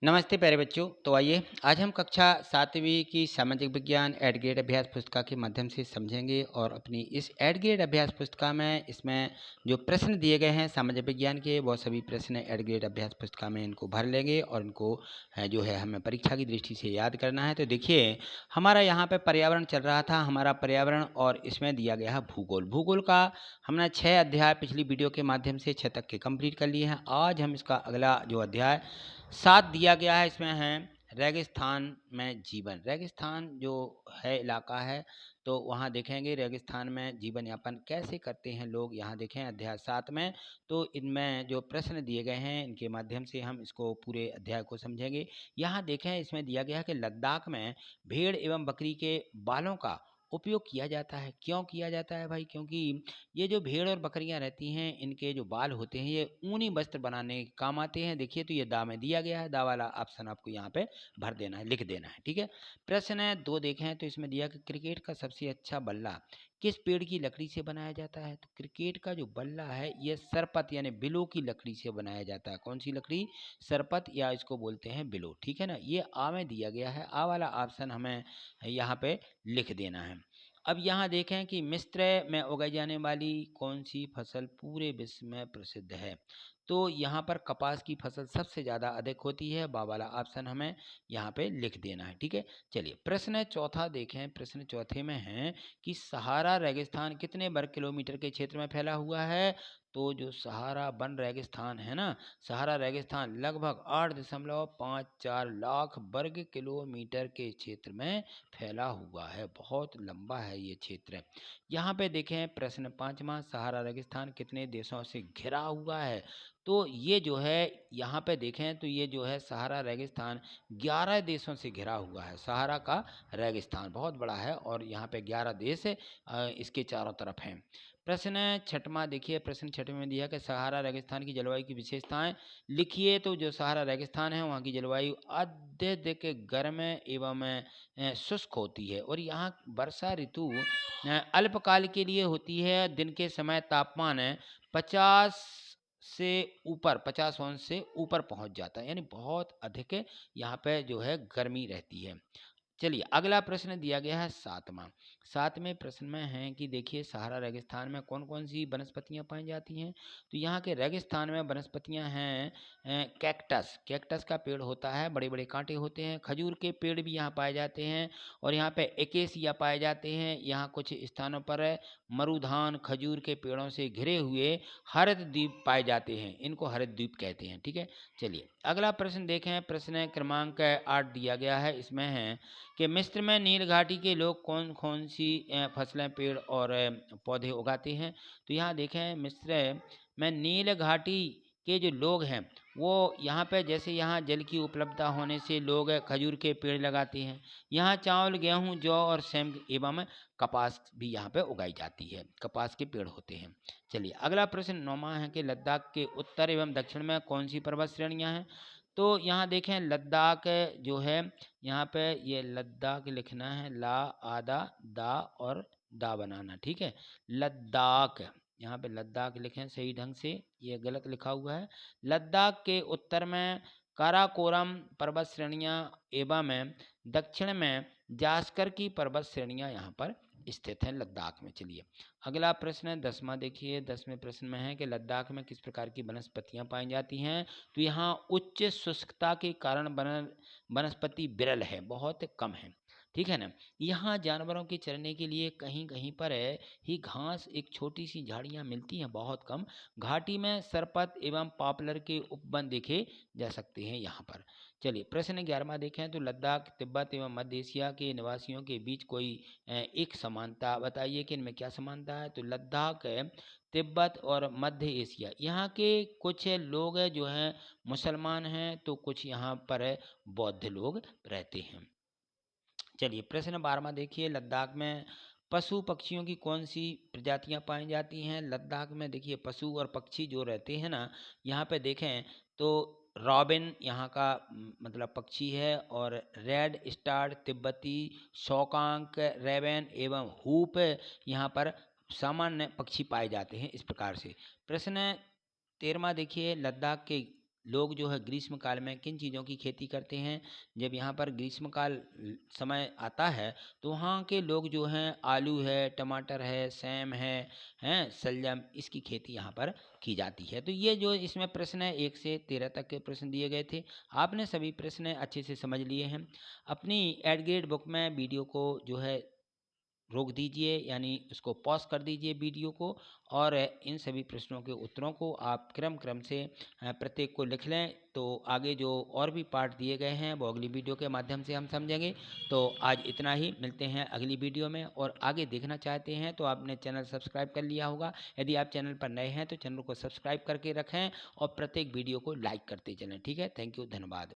नमस्ते प्यारे बच्चों। तो आइए आज हम कक्षा 7वीं की सामाजिक विज्ञान एड ग्रेड अभ्यास पुस्तिका के माध्यम से समझेंगे और अपनी इस एड ग्रेड अभ्यास पुस्तिका में इसमें जो प्रश्न दिए गए हैं सामाजिक विज्ञान के वो सभी प्रश्न एड ग्रेड अभ्यास पुस्तिका में इनको भर लेंगे और इनको जो है हमें परीक्षा की दृष्टि से याद करना है। तो देखिए हमारा यहाँ पे पर्यावरण चल रहा था, हमारा पर्यावरण, और इसमें दिया गया है भूगोल। भूगोल का हमने 6 अध्याय पिछली वीडियो के माध्यम से 6 तक के कंप्लीट कर लिए हैं। आज हम इसका अगला जो अध्याय 7 दिया गया है, इसमें है रेगिस्तान में जीवन। रेगिस्तान जो है इलाका है, तो वहाँ देखेंगे रेगिस्तान में जीवन यापन कैसे करते हैं लोग। यहाँ देखें अध्याय 7 में, तो इनमें जो प्रश्न दिए गए हैं इनके माध्यम से हम इसको पूरे अध्याय को समझेंगे। यहाँ देखें इसमें दिया गया है कि लद्दाख में भेड़ एवं बकरी के बालों का उपयोग किया जाता है। क्यों किया जाता है भाई? क्योंकि ये जो भेड़ और बकरियां रहती हैं इनके जो बाल होते हैं ये ऊनी वस्त्र बनाने के काम आते हैं। देखिए तो ये दा में दिया गया है, दा वाला ऑप्शन आपको यहाँ पे भर देना है, लिख देना है, ठीक है। प्रश्न 2 देखें तो इसमें दिया कि क्रिकेट का सबसे अच्छा बल्ला किस पेड़ की लकड़ी से बनाया जाता है? तो क्रिकेट का जो बल्ला है ये सरपत यानी बिलो की लकड़ी से बनाया जाता है। कौन सी लकड़ी? सरपत, या इसको बोलते हैं बिलो, ठीक है ना। ये आ में दिया गया है, आ वाला ऑप्शन हमें यहाँ पे लिख देना है। अब यहाँ देखें कि मिस्र में उगाई जाने वाली कौन सी फसल पूरे विश्व में प्रसिद्ध है? तो यहाँ पर कपास की फसल सबसे ज़्यादा अधिक होती है, बा वाला ऑप्शन हमें यहाँ पे लिख देना है, ठीक है। चलिए प्रश्न चौथा देखें। प्रश्न चौथे में है कि सहारा रेगिस्तान कितने वर्ग किलोमीटर के क्षेत्र में फैला हुआ है? तो जो सहारा वन रेगिस्तान है ना, सहारा रेगिस्तान लगभग 8.54 लाख वर्ग किलोमीटर के क्षेत्र में फैला हुआ है। बहुत लंबा है ये क्षेत्र। यहाँ पे देखें प्रश्न 5वां, सहारा रेगिस्तान कितने देशों से घिरा हुआ है? तो ये जो है यहाँ पे देखें तो ये जो है सहारा रेगिस्तान 11 देशों से घिरा हुआ है। सहारा का रेगिस्तान बहुत बड़ा है और यहाँ पे 11 देश इसके चारों तरफ हैं। प्रश्न 6वां देखिए। प्रश्न 6वें में दिया कि सहारा रेगिस्तान की जलवायु की विशेषताएं लिखिए। तो जो सहारा रेगिस्तान है वहाँ की जलवायु अत्यधिक गर्म एवं शुष्क होती है और यहाँ वर्षा ऋतु अल्पकाल के लिए होती है। दिन के समय तापमान 50 से ऊपर 50 अंश से ऊपर पहुंच जाता है, यानी बहुत अधिक यहाँ पे जो है गर्मी रहती है। चलिए अगला प्रश्न दिया गया है 7वां। 7वें प्रश्न में है कि देखिए सहारा रेगिस्तान में कौन कौन सी वनस्पतियां पाई जाती हैं? तो यहाँ के रेगिस्तान में वनस्पतियां हैं कैक्टस। कैक्टस का पेड़ होता है, बड़े बड़े कांटे होते हैं। खजूर के पेड़ भी यहाँ पाए जाते हैं और यहाँ पे एकेसिया पाए जाते हैं। यहाँ कुछ स्थानों पर मरुधान खजूर के पेड़ों से घिरे हुए हरित द्वीप पाए जाते हैं, इनको हरित द्वीप कहते हैं, ठीक है। चलिए अगला प्रश्न देखें। प्रश्न क्रमांक 8 दिया गया है, इसमें है कि मिस्र में नील घाटी के लोग कौन कौन सी फसलें पेड़ और पौधे उगाते हैं? तो यहाँ देखें मिस्र में नील घाटी के जो लोग हैं वो यहाँ पे जैसे यहाँ जल की उपलब्धता होने से लोग खजूर के पेड़ लगाते हैं। यहाँ चावल गेहूँ जौ और सेम एवं कपास भी यहाँ पे उगाई जाती है, कपास के पेड़ होते हैं। चलिए अगला प्रश्न 9वां है कि लद्दाख के उत्तर एवं दक्षिण में कौन सी पर्वत श्रेणियाँ हैं? तो यहाँ देखें लद्दाख जो है यहाँ पे ये लद्दाख लिखना है, ला आदा दा और दा बनाना, ठीक है। लद्दाख, यहाँ पे लद्दाख लिखें सही ढंग से, ये गलत लिखा हुआ है। लद्दाख के उत्तर में काराकोरम पर्वत श्रेणियाँ एवं दक्षिण में जास्कर की पर्वत श्रेणियाँ यहाँ पर स्थित हैं लद्दाख में। चलिए अगला प्रश्न 10वां देखिए। 10वें प्रश्न में है कि लद्दाख में किस प्रकार की वनस्पतियाँ पाई जाती हैं? तो यहाँ उच्च शुष्कता के कारण वनस्पति विरल है, बहुत कम है, ठीक है ना। यहाँ जानवरों के चरने के लिए कहीं कहीं पर ही घास, एक छोटी सी झाड़ियाँ मिलती हैं, बहुत कम। घाटी में सरपत एवं पॉपुलर के उपवन देखे जा सकते हैं यहाँ पर। चलिए प्रश्न 11वां देखें। तो लद्दाख तिब्बत एवं मध्य एशिया के निवासियों के बीच कोई एक समानता बताइए कि इनमें क्या समानता है? तो लद्दाख तिब्बत और मध्य एशिया, यहाँ के कुछ लोग जो हैं मुसलमान हैं तो कुछ यहाँ पर बौद्ध लोग रहते हैं। चलिए प्रश्न 12वां देखिए। लद्दाख में पशु पक्षियों की कौन सी प्रजातियां पाई जाती हैं? लद्दाख में देखिए पशु और पक्षी जो रहते हैं ना, यहाँ पे देखें तो रॉबिन यहाँ का मतलब पक्षी है, और रेड स्टार तिब्बती, शौकांक रेबन एवं हूप यहाँ पर सामान्य पक्षी पाए जाते हैं, इस प्रकार से। प्रश्न 13वां देखिए। लोग जो है ग्रीष्म काल में किन चीज़ों की खेती करते हैं। जब यहाँ पर ग्रीष्म काल समय आता है तो वहाँ के लोग जो हैं आलू है, टमाटर है, सेम है, शलजम, इसकी खेती यहाँ पर की जाती है। तो ये जो इसमें प्रश्न है 1 से 13 तक के प्रश्न दिए गए थे। आपने सभी प्रश्न अच्छे से समझ लिए हैं। अपनी एट ग्रेड बुक में वीडियो को जो है रोक दीजिए, यानी उसको पॉज़ कर दीजिए वीडियो को, और इन सभी प्रश्नों के उत्तरों को आप क्रम से प्रत्येक को लिख लें। तो आगे जो और भी पार्ट दिए गए हैं वो अगली वीडियो के माध्यम से हम समझेंगे। तो आज इतना ही, मिलते हैं अगली वीडियो में। और आगे देखना चाहते हैं तो आपने चैनल सब्सक्राइब कर लिया होगा। यदि आप चैनल पर नए हैं तो चैनल को सब्सक्राइब करके रखें और प्रत्येक वीडियो को लाइक करते चलें। ठीक है, थैंक यू, धन्यवाद।